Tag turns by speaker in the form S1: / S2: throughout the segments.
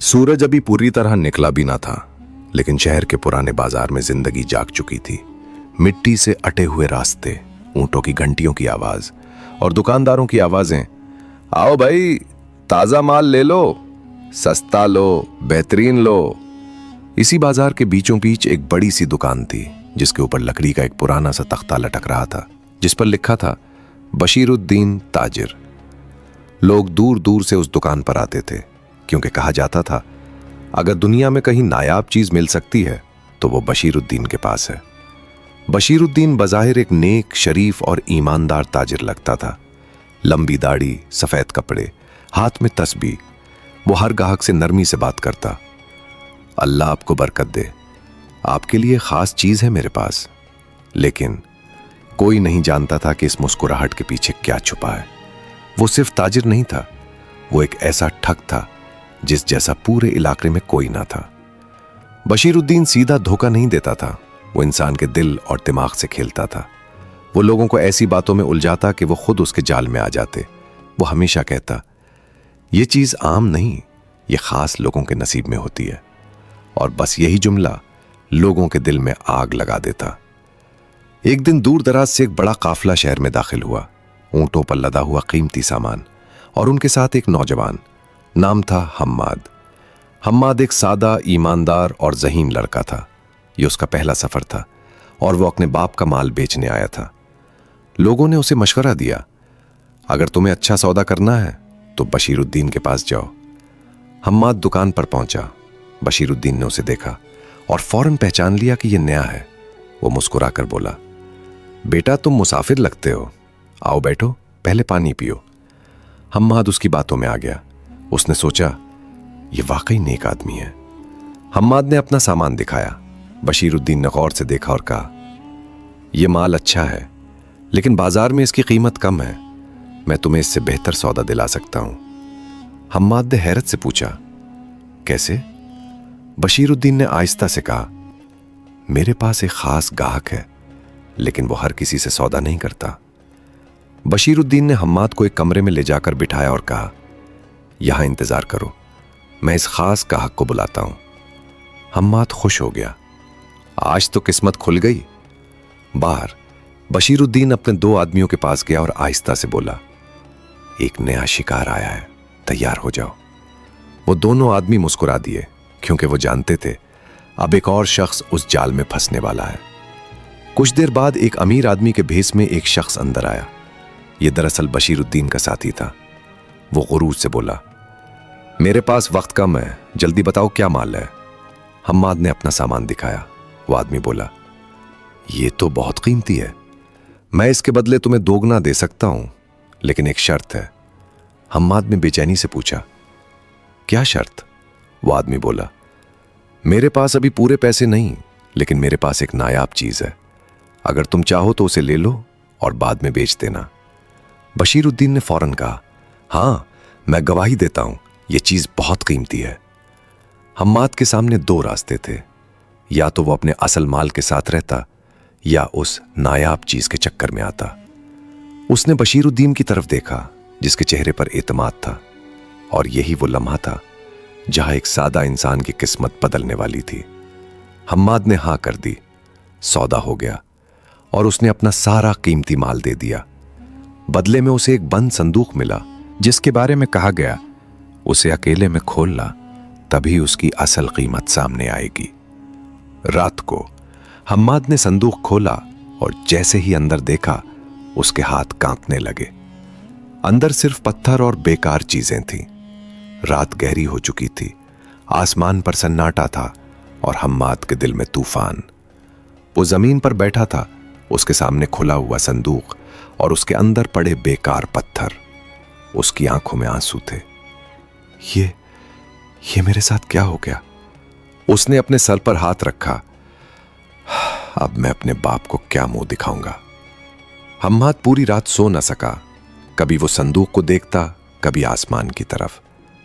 S1: सूरज अभी पूरी तरह निकला भी ना था, लेकिन शहर के पुराने बाजार में जिंदगी जाग चुकी थी। मिट्टी से अटे हुए रास्ते, ऊंटों की घंटियों की आवाज और दुकानदारों की आवाजें। आओ भाई, ताजा माल ले लो, सस्ता लो, बेहतरीन लो। इसी बाजार के बीचों बीच एक बड़ी सी दुकान थी, जिसके ऊपर लकड़ी का एक पुराना सा तख्ता लटक रहा था, जिस पर लिखा था बशीरुद्दीन ताजिर। लोग दूर दूर से उस दुकान पर आते थे, क्योंकि कहा जाता था अगर दुनिया में कहीं नायाब चीज मिल सकती है तो वो बशीरुद्दीन के पास है। बशीरुद्दीन बज़ाहिर एक नेक, शरीफ और ईमानदार ताजिर लगता था। लंबी दाढ़ी, सफेद कपड़े, हाथ में तस्बीह। वो हर गाहक से नरमी से बात करता। अल्लाह आपको बरकत दे, आपके लिए खास चीज है मेरे पास। लेकिन कोई नहीं जानता था कि इस मुस्कुराहट के पीछे क्या छुपा है। वो सिर्फ ताजिर नहीं था, वो एक ऐसा ठग था जिस जैसा पूरे इलाके में कोई ना था। बशीरुद्दीन सीधा धोखा नहीं देता था, वो इंसान के दिल और दिमाग से खेलता था। वो लोगों को ऐसी बातों में उलझाता कि वो खुद उसके जाल में आ जाते। वो हमेशा कहता, ये चीज आम नहीं, ये खास लोगों के नसीब में होती है। और बस यही जुमला लोगों के दिल में आग लगा देता। एक दिन दूर दराज से एक बड़ा काफिला शहर में दाखिल हुआ, ऊंटों पर लदा हुआ कीमती सामान, और उनके साथ एक नौजवान। नाम था हम्माद। हम्माद एक सादा, ईमानदार और ज़हीन लड़का था। ये उसका पहला सफर था और वो अपने बाप का माल बेचने आया था। लोगों ने उसे मशवरा दिया, अगर तुम्हें अच्छा सौदा करना है तो बशीरुद्दीन के पास जाओ। हम्माद दुकान पर पहुंचा। बशीरुद्दीन ने उसे देखा और फौरन पहचान लिया कि यह नया है। वो मुस्कुराकर बोला, बेटा तुम मुसाफिर लगते हो, आओ बैठो, पहले पानी पियो। हम्माद उसकी बातों में आ गया। उसने सोचा, ये वाकई नेक आदमी है। हम्माद ने अपना सामान दिखाया। बशीरुद्दीन ने गौर से देखा और कहा, यह माल अच्छा है, लेकिन बाजार में इसकी कीमत कम है। मैं तुम्हें इससे बेहतर सौदा दिला सकता हूं। हम्माद ने हैरत से पूछा, कैसे? बशीरुद्दीन ने आहिस्ता से कहा, मेरे पास एक खास गाहक है, लेकिन वो हर किसी से सौदा नहीं करता। बशीरुद्दीन ने हम्माद को एक कमरे में ले जाकर बिठाया और कहा, यहां इंतजार करो, मैं इस खास गाहक को बुलाता हूं। हम्माद खुश हो गया, आज तो किस्मत खुल गई। बाहर बशीरुद्दीन अपने दो आदमियों के पास गया और आहिस्ता से बोला, एक नया शिकार आया है, तैयार हो जाओ। वो दोनों आदमी मुस्कुरा दिए, क्योंकि वो जानते थे अब एक और शख्स उस जाल में फंसने वाला है। कुछ देर बाद एक अमीर आदमी के भेस में एक शख्स अंदर आया। यह दरअसल बशीरुद्दीन का साथी था। वो गुरूर से बोला, मेरे पास वक्त कम है, जल्दी बताओ क्या माल है। हम्माद ने अपना सामान दिखाया। वो आदमी बोला, ये तो बहुत कीमती है, मैं इसके बदले तुम्हें दोगुना दे सकता हूं, लेकिन एक शर्त है। हम्माद ने बेचैनी से पूछा, क्या शर्त? वो आदमी बोला, मेरे पास अभी पूरे पैसे नहीं, लेकिन मेरे पास एक नायाब चीज है। अगर तुम चाहो तो उसे ले लो और बाद में बेच देना। बशीरुद्दीन ने फौरन कहा, हां, मैं गवाही देता हूं, यह चीज बहुत कीमती है। हम्माद के सामने दो रास्ते थे, या तो वो अपने असल माल के साथ रहता या उस नायाब चीज के चक्कर में आता। उसने बशीरुद्दीन की तरफ देखा, जिसके चेहरे पर एतमाद था, और यही वो लम्हा था जहां एक सादा इंसान की किस्मत बदलने वाली थी। हम्माद ने हां कर दी, सौदा हो गया, और उसने अपना सारा कीमती माल दे दिया। बदले में उसे एक बंद संदूक मिला, जिसके बारे में कहा गया, उसे अकेले में खोलना, तभी उसकी असल कीमत सामने आएगी। रात को हम्माद ने संदूक खोला और जैसे ही अंदर देखा, उसके हाथ कांपने लगे। अंदर सिर्फ पत्थर और बेकार चीजें थीं। रात गहरी हो चुकी थी, आसमान पर सन्नाटा था और हम्माद के दिल में तूफान। वो जमीन पर बैठा था, उसके सामने खुला हुआ संदूक और उसके अंदर पड़े बेकार पत्थर। उसकी आंखों में आंसू थे। ये मेरे साथ क्या हो गया? उसने अपने सर पर हाथ रखा। अब मैं अपने बाप को क्या मुंह दिखाऊंगा? हम्माद पूरी रात सो न सका। कभी वो संदूक को देखता, कभी आसमान की तरफ।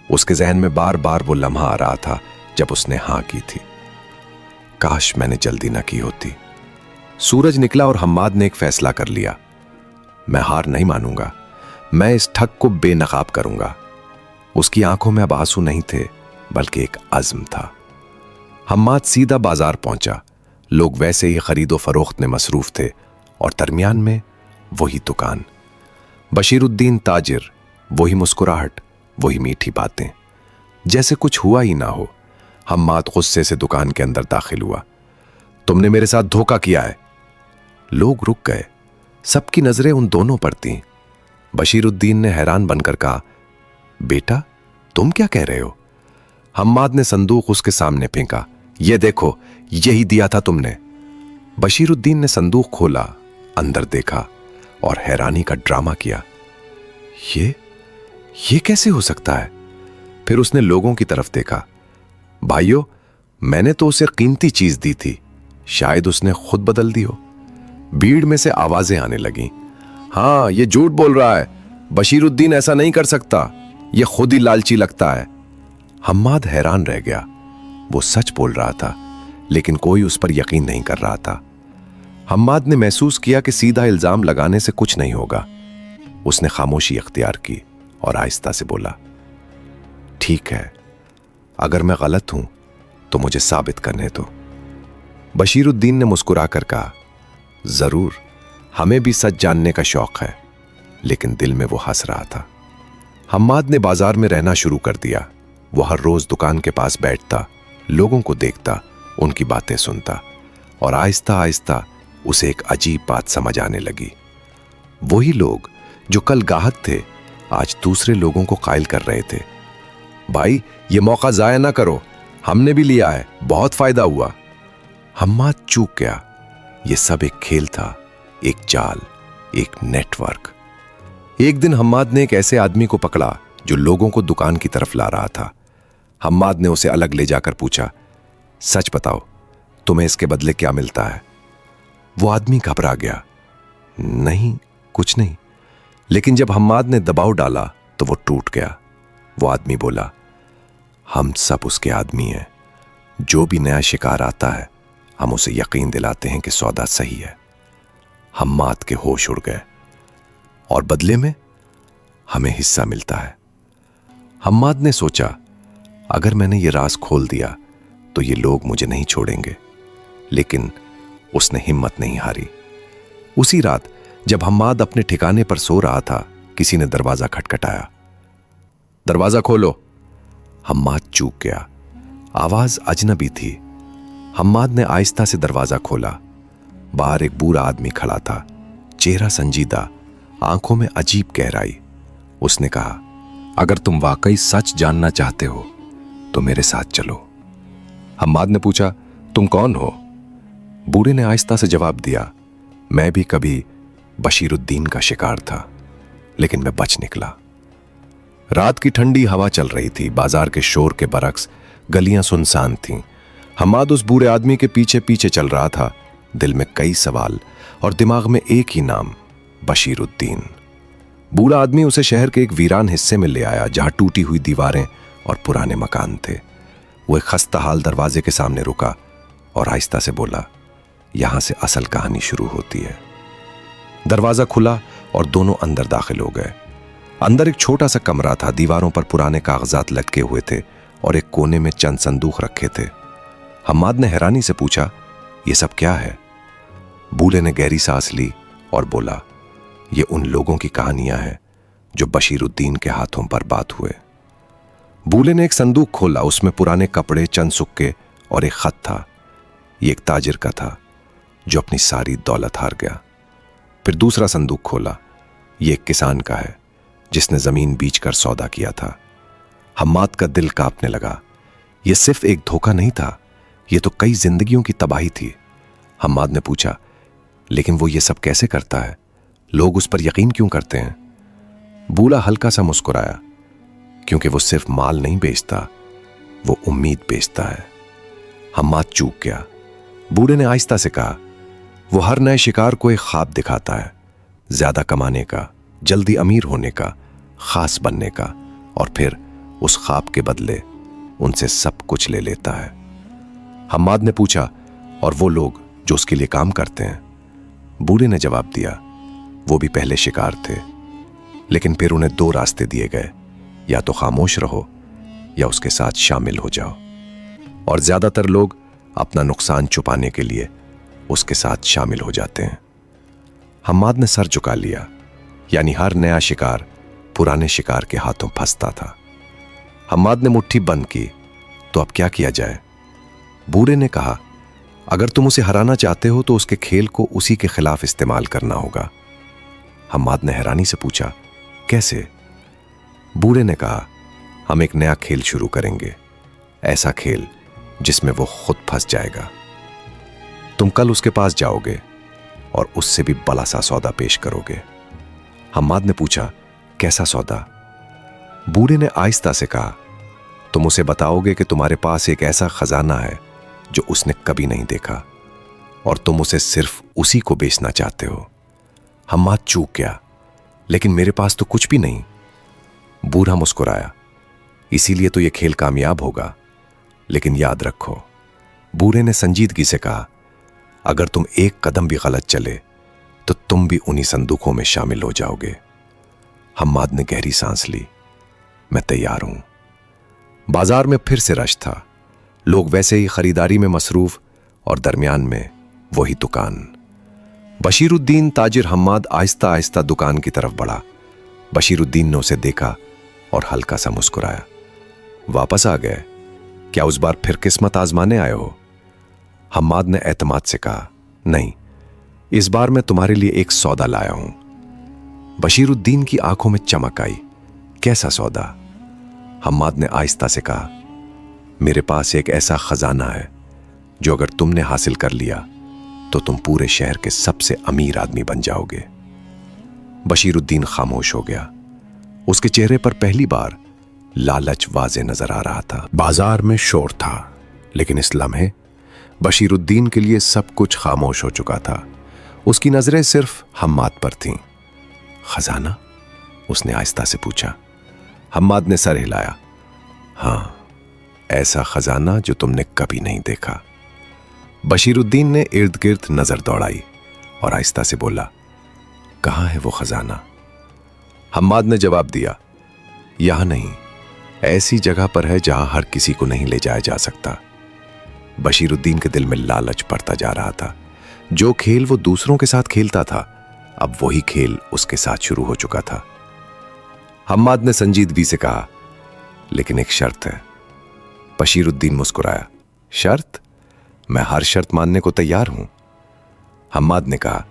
S1: उसके जहन में बार बार वो लम्हा आ रहा था जब उसने हां की थी। काश मैंने जल्दी न की होती। सूरज निकला और हम्माद ने एक फैसला कर लिया, मैं हार नहीं मानूंगा, मैं इस ठग को बेनकाब करूंगा। उसकी आंखों में अब आंसू नहीं थे, बल्कि एक अज़्म था। हम्माद सीधा बाजार पहुंचा। लोग वैसे ही खरीदो फरोख्त में मसरूफ थे और दरमियान में वही दुकान, बशीरुद्दीन ताजिर, वही मुस्कुराहट, वही मीठी बातें, जैसे कुछ हुआ ही ना हो। हम्माद गुस्से से दुकान के अंदर दाखिल हुआ। तुमने मेरे साथ धोखा किया है। लोग रुक गए, सबकी नजरें उन दोनों पर थीं। बशीरुद्दीन ने हैरान बनकर कहा, बेटा तुम क्या कह रहे हो? हम्माद ने संदूक उसके सामने फेंका। ये देखो, यही दिया था तुमने। बशीरुद्दीन ने संदूक खोला, अंदर देखा और हैरानी का ड्रामा किया। ये कैसे हो सकता है? फिर उसने लोगों की तरफ देखा। भाइयों, मैंने तो उसे कीमती चीज दी थी, शायद उसने खुद बदल दी हो। भीड़ में से आवाजें आने लगीं। हाँ, ये झूठ बोल रहा है, बशीरुद्दीन ऐसा नहीं कर सकता, ये खुद ही लालची लगता है। हम्माद हैरान रह गया। वो सच बोल रहा था, लेकिन कोई उस पर यकीन नहीं कर रहा था। हम्माद ने महसूस किया कि सीधा इल्जाम लगाने से कुछ नहीं होगा। उसने खामोशी इख्तियार की और आहिस्ता से बोला, ठीक है, अगर मैं गलत हूं तो मुझे साबित करने दो। बशीरुद्दीन ने मुस्कुराकर कहा, जरूर, हमें भी सच जानने का शौक है। लेकिन दिल में वो हंस रहा था। हम्माद ने बाजार में रहना शुरू कर दिया। वो हर रोज दुकान के पास बैठता, लोगों को देखता, उनकी बातें सुनता और आहिस्ता आहिस्ता उसे एक अजीब बात समझ आने लगी। वही लोग जो कल गाहक थे, आज दूसरे लोगों को कायल कर रहे थे। भाई, ये मौका जाया ना करो, हमने भी लिया है, बहुत फायदा हुआ। हम्माद चूक गया। ये सब एक खेल था, एक जाल, एक नेटवर्क। एक दिन हम्माद ने एक ऐसे आदमी को पकड़ा जो लोगों को दुकान की तरफ ला रहा था। हम्माद ने उसे अलग ले जाकर पूछा, सच बताओ, तुम्हें इसके बदले क्या मिलता है? वो आदमी घबरा गया। नहीं, कुछ नहीं। लेकिन जब हम्माद ने दबाव डाला तो वो टूट गया। वो आदमी बोला, हम सब उसके आदमी हैं। जो भी नया शिकार आता है, हम उसे यकीन दिलाते हैं कि सौदा सही है। हम्माद के होश उड़ गए। और बदले में हमें हिस्सा मिलता है। हम्माद ने सोचा, अगर मैंने ये राज खोल दिया तो ये लोग मुझे नहीं छोड़ेंगे। लेकिन उसने हिम्मत नहीं हारी। उसी रात जब हम्माद अपने ठिकाने पर सो रहा था, किसी ने दरवाजा खटखटाया। दरवाजा खोलो। हम्माद चूक गया। आवाज अजनबी थी। हम्माद ने आहिस्ता से दरवाजा खोला। बाहर एक बूढ़ा आदमी खड़ा था, चेहरा संजीदा, आंखों में अजीब गहराई। उसने कहा, अगर तुम वाकई सच जानना चाहते हो तो मेरे साथ चलो। हम्माद ने पूछा, तुम कौन हो? बूढ़े ने आहिस्ता से जवाब दिया, मैं भी कभी बशीरुद्दीन का शिकार था, लेकिन मैं बच निकला। रात की ठंडी हवा चल रही थी। बाजार के शोर के बरक्स गलियां सुनसान थीं। हम्माद उस बूढ़े आदमी के पीछे पीछे चल रहा था, दिल में कई सवाल और दिमाग में एक ही नाम, बशीरुद्दीन। बूढ़ा आदमी उसे शहर के एक वीरान हिस्से में ले आया, जहां टूटी हुई दीवारें और पुराने मकान थे। वो एक खस्ता हाल दरवाजे के सामने रुका और आहिस्ता से बोला, यहां से असल कहानी शुरू होती है। दरवाजा खुला और दोनों अंदर दाखिल हो गए। अंदर एक छोटा सा कमरा था। दीवारों पर पुराने कागजात लटके हुए थे और एक कोने में चंद संदूक रखे थे। हम्माद ने हैरानी से पूछा, ये सब क्या है? बूढ़े ने गहरी सांस ली और बोला, ये उन लोगों की कहानियां हैं जो बशीरुद्दीन के हाथों बर्बाद हुए। बूढ़े ने एक संदूक खोला। उसमें पुराने कपड़े, चंद सुक्के और एक खत था। ये एक ताजिर का था जो अपनी सारी दौलत हार गया। फिर दूसरा संदूक खोला। ये एक किसान का है जिसने जमीन बेचकर सौदा किया था। हम्माद का दिल कांपने लगा। यह सिर्फ एक धोखा नहीं था, यह तो कई जिंदगियों की तबाही थी। हम्माद ने पूछा, लेकिन वो ये सब कैसे करता है? लोग उस पर यकीन क्यों करते हैं? बूढ़ा हल्का सा मुस्कुराया, क्योंकि वो सिर्फ माल नहीं बेचता, वो उम्मीद बेचता है। हम्माद चूक गया। बूढ़े ने आहिस्ता से कहा, वो हर नए शिकार को एक ख्वाब दिखाता है, ज्यादा कमाने का, जल्दी अमीर होने का, खास बनने का, और फिर उस ख्वाब के बदले उनसे सब कुछ ले लेता है। हम्माद ने पूछा, और वो लोग जो उसके लिए काम करते हैं? बूढ़े ने जवाब दिया, वो भी पहले शिकार थे, लेकिन फिर उन्हें दो रास्ते दिए गए, या तो खामोश रहो या उसके साथ शामिल हो जाओ। और ज्यादातर लोग अपना नुकसान छुपाने के लिए उसके साथ शामिल हो जाते हैं। हम्माद ने सर झुका लिया, यानी हर नया शिकार पुराने शिकार के हाथों फंसता था। हम्माद ने मुट्ठी बंद की, तो अब क्या किया जाए? बूढ़े ने कहा, अगर तुम उसे हराना चाहते हो तो उसके खेल को उसी के खिलाफ इस्तेमाल करना होगा। हम्माद ने हैरानी से पूछा, कैसे? बूढ़े ने कहा, हम एक नया खेल शुरू करेंगे, ऐसा खेल जिसमें वो खुद फंस जाएगा। तुम कल उसके पास जाओगे और उससे भी बड़ा सा सौदा पेश करोगे। हम्माद ने पूछा, कैसा सौदा? बूढ़े ने आहिस्ता से कहा, तुम उसे बताओगे कि तुम्हारे पास एक ऐसा खजाना है जो उसने कभी नहीं देखा और तुम उसे सिर्फ उसी को बेचना चाहते हो। हम्माद चूक गया, लेकिन मेरे पास तो कुछ भी नहीं। बूढ़ा मुस्कुराया, इसीलिए तो यह खेल कामयाब होगा। लेकिन याद रखो, बूढ़े ने संजीदगी से कहा, अगर तुम एक कदम भी गलत चले तो तुम भी उन्हीं संदूकों में शामिल हो जाओगे। हम्माद ने गहरी सांस ली, मैं तैयार हूं। बाजार में फिर से रश था, लोग वैसे ही खरीदारी में मसरूफ और दरमियान में वही दुकान। बशीरुद्दीन ताजिर हम्माद आहिस्ता आहिस्ता दुकान की तरफ बढ़ा। बशीरुद्दीन ने उसे देखा और हल्का सा मुस्कुराया। वापस आ गए? क्या उस बार फिर किस्मत आजमाने आए हो? हम्माद ने एतमाद से कहा, नहीं, इस बार मैं तुम्हारे लिए एक सौदा लाया हूं। बशीरुद्दीन की आंखों में चमक आई, कैसा सौदा? हम्माद ने आहिस्ता से कहा, मेरे पास एक ऐसा खजाना है जो अगर तुमने हासिल कर लिया तो तुम पूरे शहर के सबसे अमीर आदमी बन जाओगे। बशीरुद्दीन खामोश हो गया। उसके चेहरे पर पहली बार लालच वाज़े नजर आ रहा था। बाजार में शोर था, लेकिन इस लम्हे बशीरुद्दीन के लिए सब कुछ खामोश हो चुका था। उसकी नजरें सिर्फ हम्माद पर थीं। खजाना? उसने आहिस्ता से पूछा। हम्माद ने सर हिलाया, हां, ऐसा खजाना जो तुमने कभी नहीं देखा। बशीरुद्दीन ने इर्द गिर्द नजर दौड़ाई और आहिस्ता से बोला, कहां है वो खजाना? हम्माद ने जवाब दिया, यहां नहीं, ऐसी जगह पर है जहां हर किसी को नहीं ले जाया जा सकता। बशीरुद्दीन के दिल में लालच बढ़ता जा रहा था। जो खेल वो दूसरों के साथ खेलता था, अब वही खेल उसके साथ शुरू हो चुका था। हम्माद ने संजीदगी से कहा, लेकिन एक शर्त है। बशीरुद्दीन मुस्कुराया, शर्त? मैं हर शर्त मानने को तैयार हूं। हम्माद ने कहा,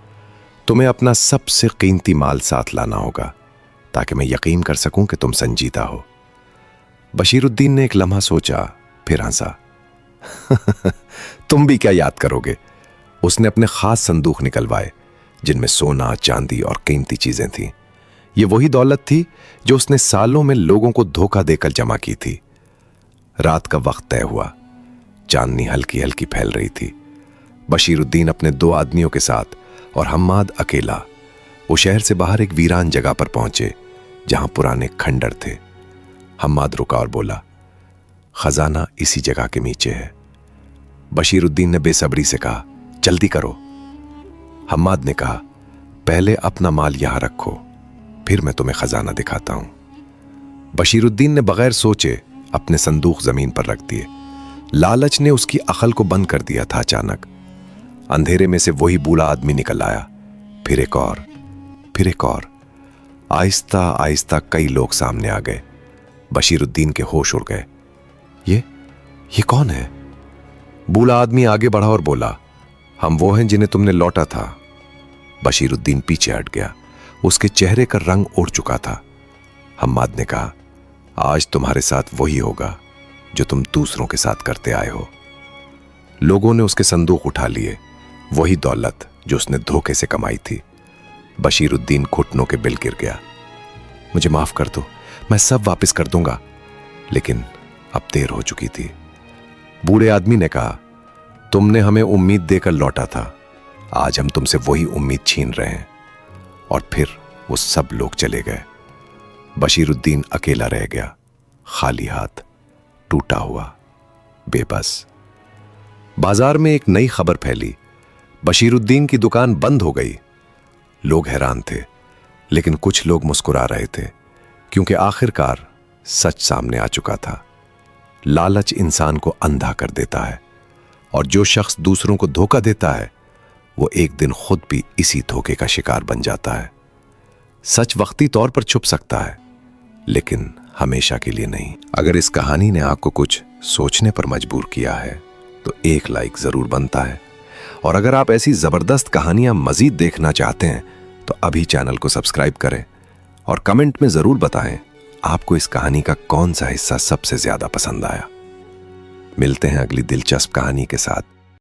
S1: तुम्हें अपना सबसे कीमती माल साथ लाना होगा ताकि मैं यकीन कर सकूं कि तुम संजीदा हो। बशीरुद्दीन ने एक लम्हा सोचा, फिर हंसा। तुम भी क्या याद करोगे? उसने अपने खास संदूक निकलवाए जिनमें सोना, चांदी और कीमती चीजें थीं। ये वही दौलत थी जो उसने सालों में लोगों को धोखा देकर जमा की थी। रात का वक्त तय हुआ। चांदनी हल्की हल्की फैल रही थी। बशीरुद्दीन अपने 2 आदमियों के साथ और हम्माद अकेला वो शहर से बाहर एक वीरान जगह पर पहुंचे जहां पुराने खंडर थे। हम्माद रुका और बोला, खजाना इसी जगह के नीचे है। बशीरुद्दीन ने बेसब्री से कहा, जल्दी करो। हम्माद ने कहा, पहले अपना माल यहां रखो, फिर मैं तुम्हें खजाना दिखाता हूं। बशीरुद्दीन ने बगैर सोचे अपने संदूक जमीन पर रख दिए। लालच ने उसकी अकल को बंद कर दिया था। अचानक अंधेरे में से वही बूढ़ा आदमी निकल आया, फिर एक और, फिर एक और। आहिस्ता आहिस्ता कई लोग सामने आ गए। बशीरुद्दीन के होश उड़ गए। ये कौन है? बूढ़ा आदमी आगे बढ़ा और बोला, हम वो हैं जिन्हें तुमने लौटा था। बशीरुद्दीन पीछे हट गया। उसके चेहरे का रंग उड़ चुका था। हम्माद ने कहा, आज तुम्हारे साथ वही होगा जो तुम दूसरों के साथ करते आए हो। लोगों ने उसके संदूक उठा लिए, वही दौलत जो उसने धोखे से कमाई थी। बशीरुद्दीन घुटनों के बिल गिर गया। मुझे माफ कर दो, मैं सब वापस कर दूंगा। लेकिन अब देर हो चुकी थी। बूढ़े आदमी ने कहा, तुमने हमें उम्मीद देकर लौटा था, आज हम तुमसे वही उम्मीद छीन रहे हैं। और फिर वो सब लोग चले गए। बशीरुद्दीन अकेला रह गया, खाली हाथ, टूटा हुआ, बेबस। बाजार में एक नई खबर फैली, बशीरुद्दीन की दुकान बंद हो गई। लोग हैरान थे, लेकिन कुछ लोग मुस्कुरा रहे थे, क्योंकि आखिरकार सच सामने आ चुका था। लालच इंसान को अंधा कर देता है और जो शख्स दूसरों को धोखा देता है वो एक दिन खुद भी इसी धोखे का शिकार बन जाता है। सच वक्ती तौर पर छुप सकता है लेकिन हमेशा के लिए नहीं। अगर इस कहानी ने आपको कुछ सोचने पर मजबूर किया है तो एक लाइक जरूर बनता है। और अगर आप ऐसी जबरदस्त कहानियां मजीद देखना चाहते हैं तो अभी चैनल को सब्सक्राइब करें और कमेंट में जरूर बताएं आपको इस कहानी का कौन सा हिस्सा सबसे ज्यादा पसंद आया। मिलते हैं अगली दिलचस्प कहानी के साथ।